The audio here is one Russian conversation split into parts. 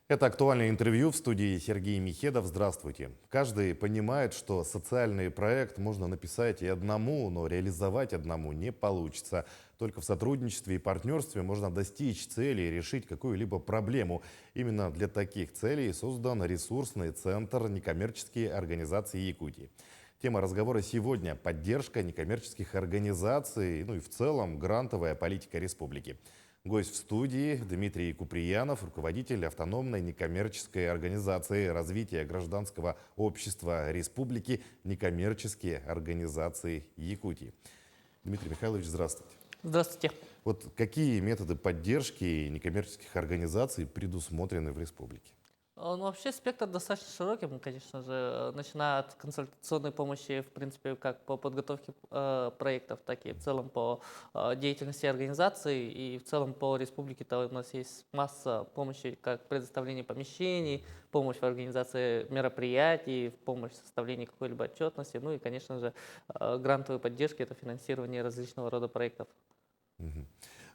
Это актуальное интервью в студии Сергей Михедов. Здравствуйте. Каждый понимает, что социальный проект можно написать и одному, но реализовать одному не получится. Только в сотрудничестве и партнерстве можно достичь цели и решить какую-либо проблему. Именно для таких целей создан ресурсный центр некоммерческие организации Якутии. Тема разговора сегодня – поддержка некоммерческих организаций, ну и в целом грантовая политика республики. Гость в студии Дмитрий Куприянов, руководитель автономной некоммерческой организации развития гражданского общества республики «Некоммерческие организации Якутии». Дмитрий Михайлович, здравствуйте. Здравствуйте. Вот какие методы поддержки некоммерческих организаций предусмотрены в республике? Ну, вообще спектр достаточно широкий, конечно же, начиная от консультационной помощи, в принципе, как по подготовке проектов, так и в целом по деятельности организации, и в целом по республике-то у нас есть масса помощи, как предоставление помещений, помощь в организации мероприятий, помощь в составлении какой-либо отчетности, ну и, конечно же, грантовые поддержки– это финансирование различного рода проектов. Мгм.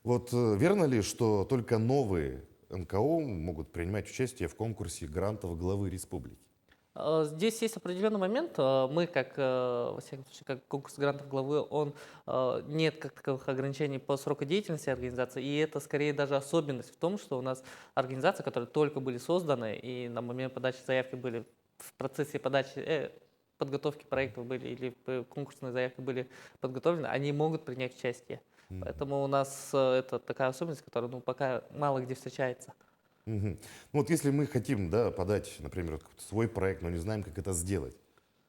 Вот верно ли, что только новые НКО могут принимать участие в конкурсе грантов главы республики? Здесь есть определенный момент. Мы, как, во всяком случае, как конкурс грантов главы, нет как таковых ограничений по сроку деятельности организации, и это скорее даже особенность в том, что у нас организации, которые только были созданы и на момент подачи заявки были в процессе подготовки проектов были или конкурсные заявки были подготовлены, они могут принять участие. Мгм. Поэтому у нас это такая особенность, которая пока мало где встречается. Мгм. Ну вот если мы хотим, да, подать, например, вот какой-то свой проект, но не знаем, как это сделать,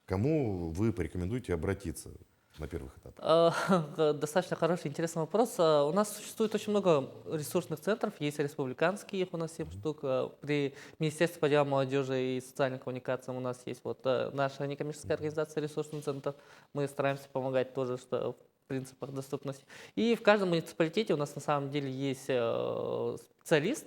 к кому вы порекомендуете обратиться на первых этапах? Э, Достаточно хороший, интересный вопрос. У нас существует очень много ресурсных центров. Есть республиканские, их у нас 7 штук. При Министерстве по делам молодежи и социальным коммуникациям у нас есть наша некоммерческая организация «Ресурсный центр». Мы стараемся помогать тоже что в принципах доступности. И в каждом муниципалитете у нас на самом деле есть Мгм.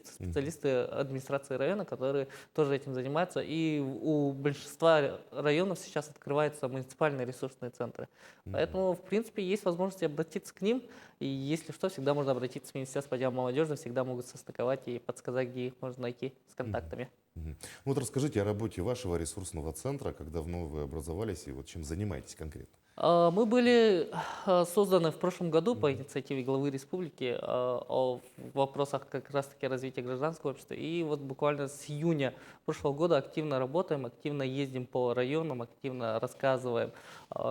специалисты администрации района, которые тоже этим занимаются. И у большинства районов сейчас открываются муниципальные ресурсные центры. Мгм. Поэтому, в принципе, есть возможность обратиться к ним. И если что, всегда можно обратиться в Министерство по делам молодежи, всегда могут состыковать и подсказать, где их можно найти с Мгм. контактами. Мгм. Ну вот расскажите о работе вашего ресурсного центра, как давно вы образовались и вот чем занимаетесь конкретно? Мы были созданы в прошлом году по Мгм. инициативе главы республики в вопросах как раз-таки развития гражданского общества. И вот буквально с июня прошлого года активно работаем, активно ездим по районам, активно рассказываем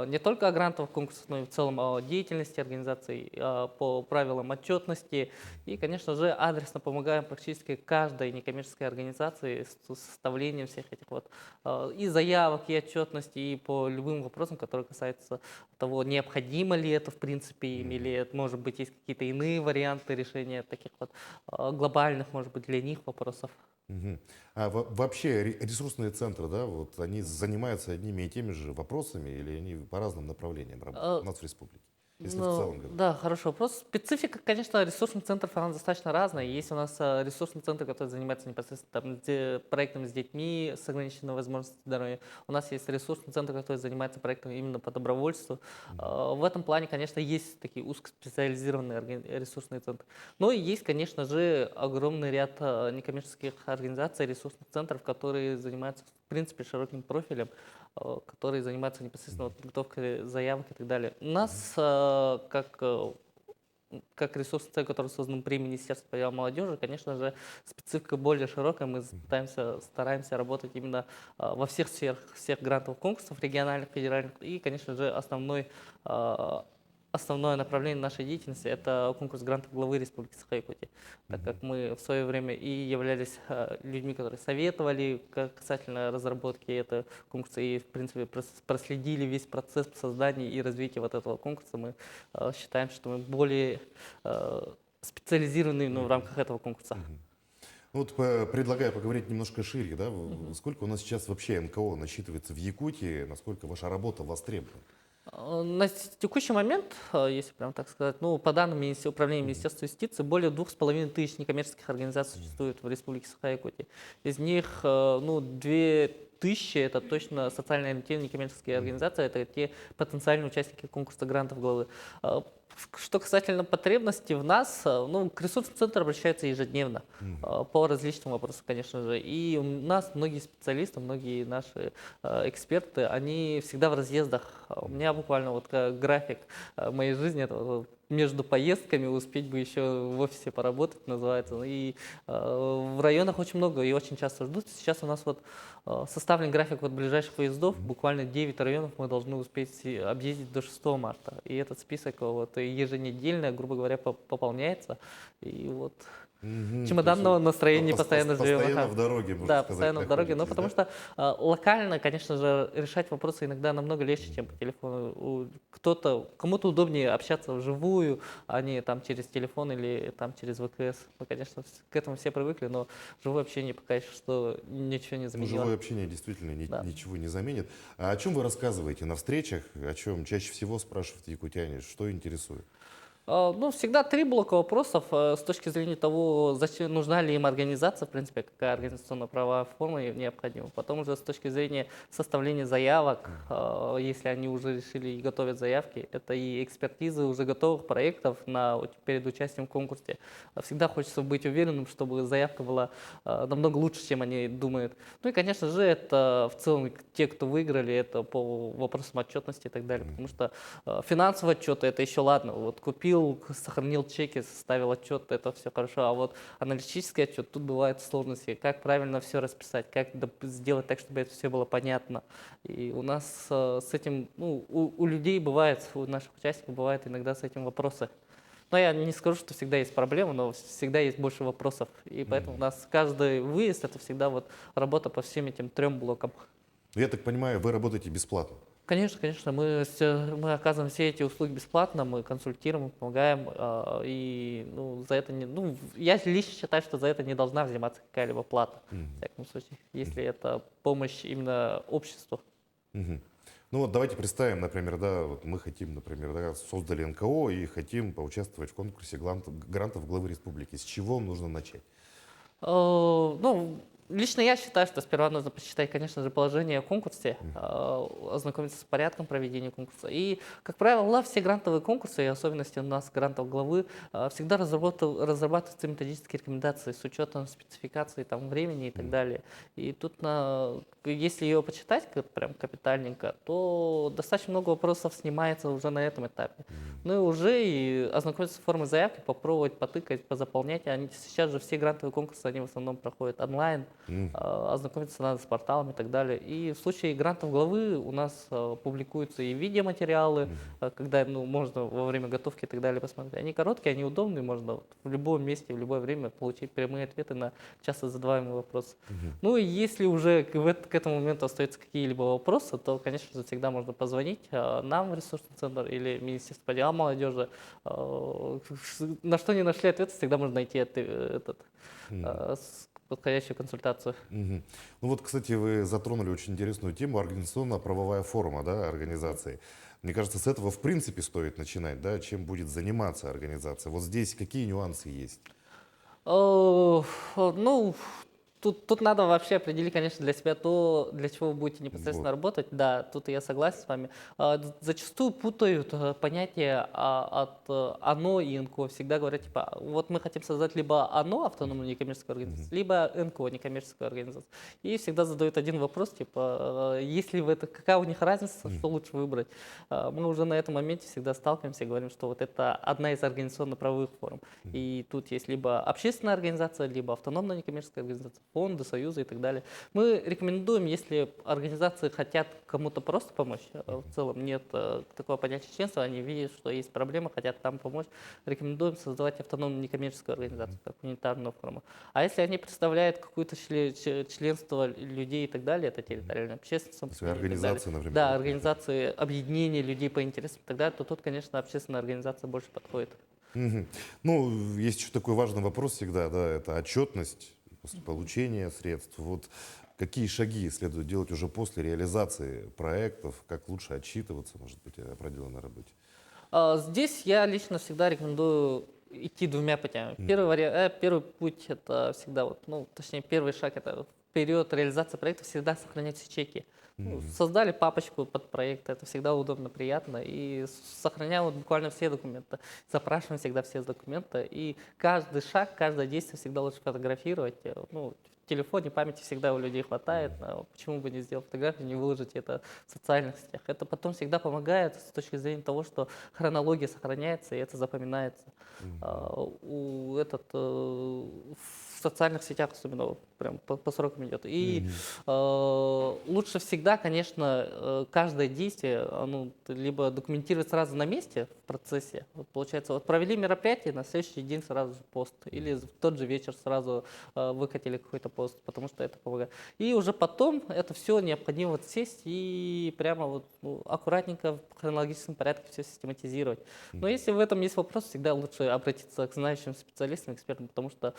не только о грантовых конкурсах, но и в целом о деятельности организаций, по правилам отчетности. И, конечно же, адресно помогаем практически каждой некоммерческой организации с составлением всех этих и заявок, и отчетности, и по любым вопросам, которые касаются того, необходимо ли это в принципе им, или Мгм. может быть есть какие-то иные варианты решения таких глобальных, может быть, для них вопросов. Мгм. А вообще ресурсные центры, да, вот они занимаются одними и теми же вопросами или они по разным направлениям работают Э, у нас в республике? Если в Ну, целом говорить. да, хороший вопрос. Специфика, конечно, ресурсных центров, она достаточно разная. Есть у нас ресурсный центр, который занимается непосредственно проектами с детьми с ограниченной возможностью здоровья. У нас есть ресурсный центр, который занимается проектом именно по добровольству. Мгм. В этом плане, конечно, есть такие узкоспециализированные ресурсные центры. Но и есть, конечно же, огромный ряд некоммерческих организаций, ресурсных центров, которые занимаются, в принципе, широким профилем, которые занимаются непосредственно Мгм. подготовкой заявок и так далее. У Мгм. нас, как ресурсный центр, который создан при Министерстве по делам молодежи, конечно же, специфика более широкая. Мы Мгм. стараемся работать именно во всех сферах, всех грантовых конкурсов, региональных, федеральных. И, конечно же, а, основное направление нашей деятельности– это конкурс грантов главы Республики Саха-Якутия, так Мгм. как мы в свое время и являлись людьми, которые советовали касательно разработки этого конкурса и, в принципе, проследили весь процесс создания и развития вот этого конкурса. Мы считаем, что мы более э, специализированы, в Мгм. рамках этого конкурса. Мгм. Ну вот предлагаю поговорить немножко шире, да, сколько у нас сейчас вообще НКО насчитывается в Якутии, насколько ваша работа востребована? На текущий момент, если прям так сказать, по данным Управления Мгм. Министерства юстиции, более 2500 некоммерческих организаций Мгм. существует в Республике Саха-Якутия. Из них 2000 это точно социально ориентированные некоммерческие Мгм. организации, это те потенциальные участники конкурса грантов главы. Что касательно потребностей в нас, ну, к ресурсному центру обращаются ежедневно по различным вопросам, конечно же. И у нас многие специалисты, многие наши эксперты, они всегда в разъездах. У меня буквально вот график моей жизни, это вот между поездками успеть бы еще в офисе поработать, называется. Ну, и в районах очень много и очень часто ждут. Сейчас у нас вот составлен график вот ближайших поездов. Буквально 9 районов мы должны успеть объездить до 6 марта. И этот список вот еженедельно, грубо говоря, пополняется. И вот То есть чемоданного настроения постоянно живем. постоянно Ага. в дороге, можно Да, сказать, постоянно в дороге. Но находитесь, потому да? что локально, конечно же, решать вопросы иногда намного легче, чем по телефону. Кому-то удобнее общаться вживую, а не там через телефон или там через ВКС. Мы, конечно, к этому все привыкли, но живое общение пока еще что ничего не Ну, заменило. живое общение действительно Да. ничего не заменит. А о чем вы рассказываете на встречах? О чем чаще всего спрашивают якутяне? Что интересует? Ну, всегда три блока вопросов с точки зрения того, зачем нужна ли им организация, в принципе, какая организационно-правовая форма им необходима. Потом уже с точки зрения составления заявок, если они уже решили и готовят заявки, это и экспертизы уже готовых проектов перед участием в конкурсе. Всегда хочется быть уверенным, чтобы заявка была намного лучше, чем они думают. Ну и, конечно же, это в целом те, кто выиграли, это по вопросам отчетности и так далее. Потому что финансовый отчет это еще ладно. Вот купил, сохранил чеки, составил отчет, это все хорошо. А вот аналитический отчет, тут бывают сложности. Как правильно все расписать, как сделать так, чтобы это все было понятно. И у нас с этим, ну, у людей бывает, у наших участников бывает иногда с этим вопросы. Но я не скажу, что всегда есть проблемы, но всегда есть больше вопросов. И поэтому у нас каждый выезд это всегда вот работа по всем этим трем блокам. Ну, я так понимаю, вы работаете бесплатно. Конечно, конечно, мы оказываем все эти услуги бесплатно, мы консультируем, помогаем, и ну, за это я лично считаю, что за это не должна взиматься какая-либо плата, в всяком случае, если это помощь именно обществу. Мгм. Ну вот давайте представим, например, да, вот мы хотим, например, да, создали НКО и хотим поучаствовать в конкурсе грантов главы республики. С чего нужно начать? Ну, лично я считаю, что сперва нужно посчитать, конечно же, положение о конкурсе, ознакомиться с порядком проведения конкурса. И, как правило, все грантовые конкурсы, и особенности у нас грантов главы, всегда разрабатываются методические рекомендации с учетом спецификации там, времени и так далее. И тут, если ее почитать прям капитальненько, то достаточно много вопросов снимается уже на этом этапе. Ну и уже и ознакомиться с формой заявки, попробовать потыкать, позаполнять. Сейчас же все грантовые конкурсы, они в основном проходят онлайн, ознакомиться надо с порталами и так далее. И в случае грантов главы у нас публикуются и видеоматериалы, когда можно во время готовки и так далее посмотреть. Они короткие, они удобные, можно в любом месте, в любое время получить прямые ответы на часто задаваемые вопросы. Ну и если уже к этому моменту остаются какие-либо вопросы, то, конечно же, всегда можно позвонить нам в ресурсный центр или Министерство по делам молодежи. На что не нашли ответ, всегда можно найти подходящую консультацию. Мгм. Ну вот, кстати, вы затронули очень интересную тему организационно-правовая форма, да, организации. Мне кажется, с этого в принципе стоит начинать, да, чем будет заниматься организация. Вот здесь какие нюансы есть? Ну, тут надо вообще определить, конечно, для себя то, для чего вы будете непосредственно Вот. работать. Да, тут я согласен с вами. Зачастую путают понятие ОНО и НКО. Всегда говорят, типа, вот мы хотим создать либо ОНО, автономную некоммерческую организацию, либо НКО, некоммерческую организацию. И всегда задают один вопрос, типа, есть ли в это, какая у них разница, что лучше выбрать. Мы уже на этом моменте всегда сталкиваемся и говорим, что вот это одна из организационно-правовых форм. И тут есть либо общественная организация, либо автономная некоммерческая организация, фонды, союзы и так далее. Мы рекомендуем, если организации хотят кому-то просто помочь, в целом нет такого понятия членства, они видят, что есть проблема, хотят там помочь, рекомендуем создавать автономную некоммерческую организацию, как унитарную форму. А если они представляют какое-то членство людей и так далее, это территориальная общественность, То есть организации, например. да, организации, объединения людей по интересам и так далее, то тут, конечно, общественная организация больше подходит. Мгм. Ну, есть еще такой важный вопрос всегда, да, это отчетность после получения средств. Вот какие шаги следует делать уже после реализации проектов, как лучше отчитываться, может быть, о проделанной работе? Здесь я лично всегда рекомендую идти двумя путями. Первый путь это всегда, точнее, первый шаг это в период реализации проекта всегда сохранять все чеки. Создали папочку под проект, это всегда удобно, приятно. И сохраняем вот буквально все документы. Запрашиваем всегда все документы. И каждый шаг, каждое действие всегда лучше фотографировать. Ну, в телефоне памяти всегда у людей хватает. Почему бы не сделать фотографию, не выложить это в социальных сетях? Это потом всегда помогает с точки зрения того, что хронология сохраняется, и это запоминается. В социальных сетях особенно вот прям по срокам идет. И лучше всегда, конечно, каждое действие, оно либо документировать сразу на месте в процессе. Вот получается, вот провели мероприятие, на следующий день сразу же пост. Или в тот же вечер сразу выкатили какой-то пост, потому что это помогает. И уже потом это все необходимо вот сесть и прямо вот аккуратненько в хронологическом порядке все систематизировать. Но если в этом есть вопрос, всегда лучше обратиться к знающим специалистам, экспертам, потому что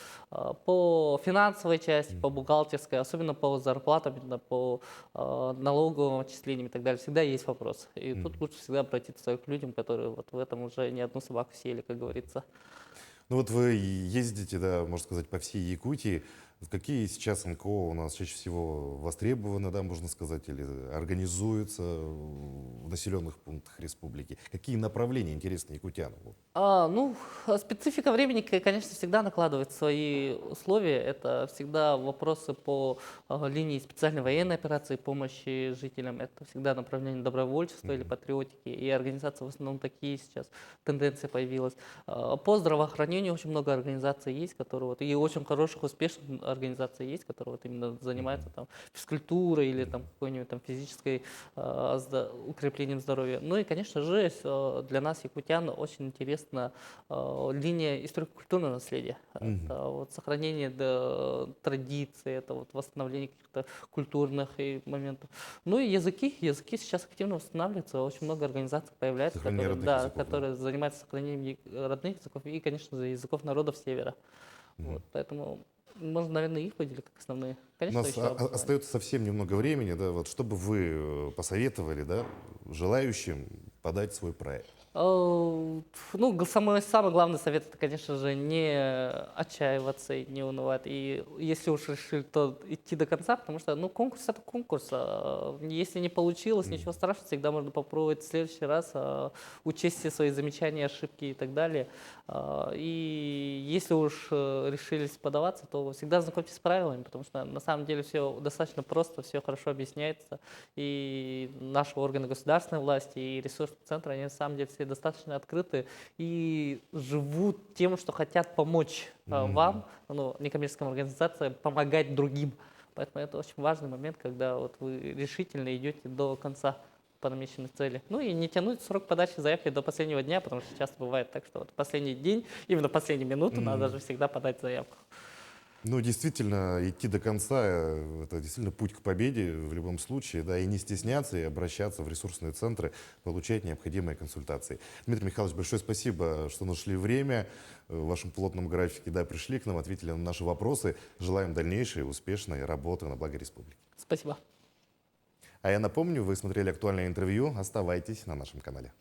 по финансовой части, по бухгалтерской, особенно по зарплатам, именно по налоговым отчислениям и так далее, всегда есть вопрос. И тут лучше всегда обратиться к людям, которые вот в этом уже не одну собаку съели, как говорится. Ну вот вы ездите, да, можно сказать, по всей Якутии. Какие сейчас НКО у нас чаще всего востребованы, да, можно сказать, или организуются в населенных пунктах республики? Какие направления интересны якутянам? Вот. Специфика времени, конечно, всегда накладывает свои условия. Это всегда вопросы по линии специальной военной операции, помощи жителям. Это всегда направление добровольчества или патриотики. И организации в основном такие сейчас, тенденция появилась. По здравоохранению очень много организаций есть, которые вот, и очень хороших, успешных организаций есть, которые вот именно занимаются там физкультурой или там какой-нибудь там физической укреплением здоровья. Ну и, конечно же, для нас, якутян, очень интересна линия историко-культурного наследия. Это вот сохранение традиций, это вот восстановление каких-то культурных моментов. Ну и языки сейчас активно восстанавливаются, очень много организаций появляется, Сохранение которые, родных языков, да. которые занимаются сохранением родных языков и, конечно же, языков народов Севера. Вот, поэтому можно, наверное, их выделить как основные. У Конечно, нас еще образование. остается совсем немного времени, да, вот, что бы вы посоветовали, да, желающим подать свой проект? Самый главный совет, это, конечно же, не отчаиваться и не унывать. И если уж решили, то идти до конца, потому что, конкурс — это конкурс. Если не получилось, ничего страшного, всегда можно попробовать в следующий раз, учесть все свои замечания, ошибки и так далее. И если уж решились подаваться, то всегда знакомьтесь с правилами, потому что на самом деле все достаточно просто, все хорошо объясняется. И наши органы государственной власти и ресурсные центры, они на самом деле все достаточно открыты и живут тем, что хотят помочь вам, некоммерческим организациям, помогать другим. Поэтому это очень важный момент, когда вот вы решительно идете до конца по намеченной цели. Ну и не тянуть срок подачи заявки до последнего дня, потому что часто бывает так, что вот в последний день, именно в последнюю минуту надо же всегда подать заявку. Ну, действительно, идти до конца, это действительно путь к победе в любом случае, да, и не стесняться, и обращаться в ресурсные центры, получать необходимые консультации. Дмитрий Михайлович, большое спасибо, что нашли время в вашем плотном графике, да, пришли к нам, ответили на наши вопросы. Желаем дальнейшей успешной работы на благо республики. Спасибо. А я напомню, вы смотрели актуальное интервью, оставайтесь на нашем канале.